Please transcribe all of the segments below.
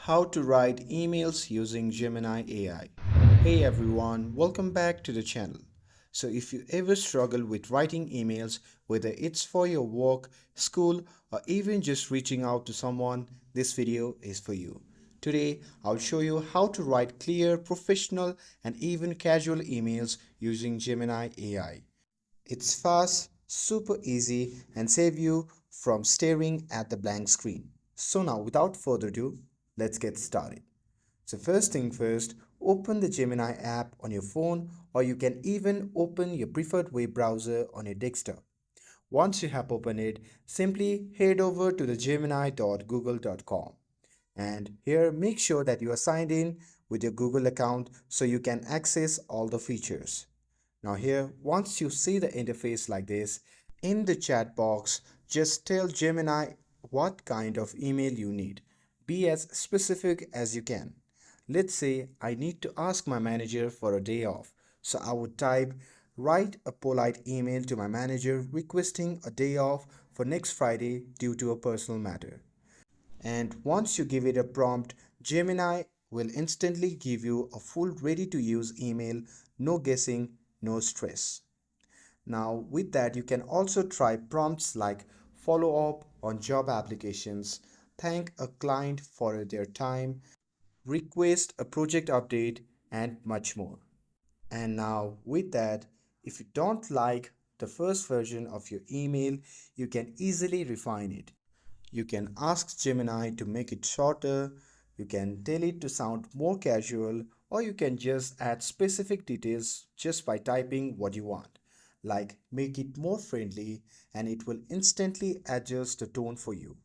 How to write emails using Gemini AI. Hey everyone, welcome back to the channel. So if you ever struggle with writing emails, whether it's for your work, school, or even just reaching out to someone, this video is for you. Today, I'll show you how to write clear, professional, and even casual emails using Gemini AI. It's fast, super easy, and save you from staring at the blank screen. So now, without further ado, let's get started. So first thing first, open the Gemini app on your phone, or you can even open your preferred web browser on your desktop. Once you have opened it, simply head over to the gemini.google.com. And here, make sure that you are signed in with your Google account so you can access all the features. Now here, once you see the interface like this, in the chat box, just tell Gemini what kind of email you need. Be as specific as you can. Let's say I need to ask my manager for a day off. So I would type, write a polite email to my manager requesting a day off for next Friday due to a personal matter. And once you give it a prompt, Gemini will instantly give you a full ready to use email, no guessing, no stress. Now, with that, you can also try prompts like follow up on job applications, thank a client for their time, request a project update, and much more. And now, with that, if you don't like the first version of your email, you can easily refine it. You can ask Gemini to make it shorter, you can tell it to sound more casual, or you can just add specific details just by typing what you want, like make it more friendly, and it will instantly adjust the tone for you.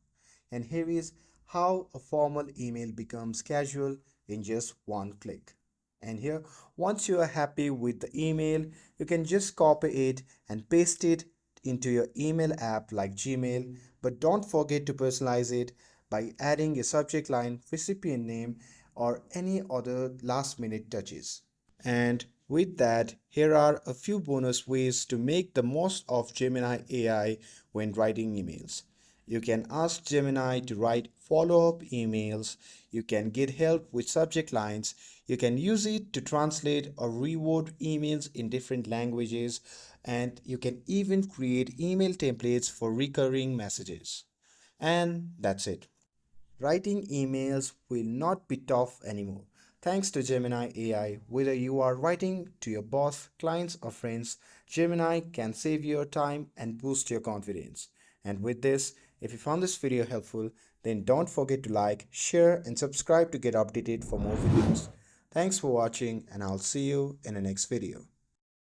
And here is how a formal email becomes casual in just one click. And here, once you are happy with the email, you can just copy it and paste it into your email app like Gmail. But don't forget to personalize it by adding a subject line, recipient name, or any other last minute touches. And with that, here are a few bonus ways to make the most of Gemini AI when writing emails. You can ask Gemini to write follow-up emails. You can get help with subject lines. You can use it to translate or reword emails in different languages. And you can even create email templates for recurring messages. And that's it. Writing emails will not be tough anymore. Thanks to Gemini AI, whether you are writing to your boss, clients, or friends, Gemini can save your time and boost your confidence. And with this, if you found this video helpful, then don't forget to like, share, and subscribe to get updated for more videos. Thanks for watching, and I'll see you in the next video.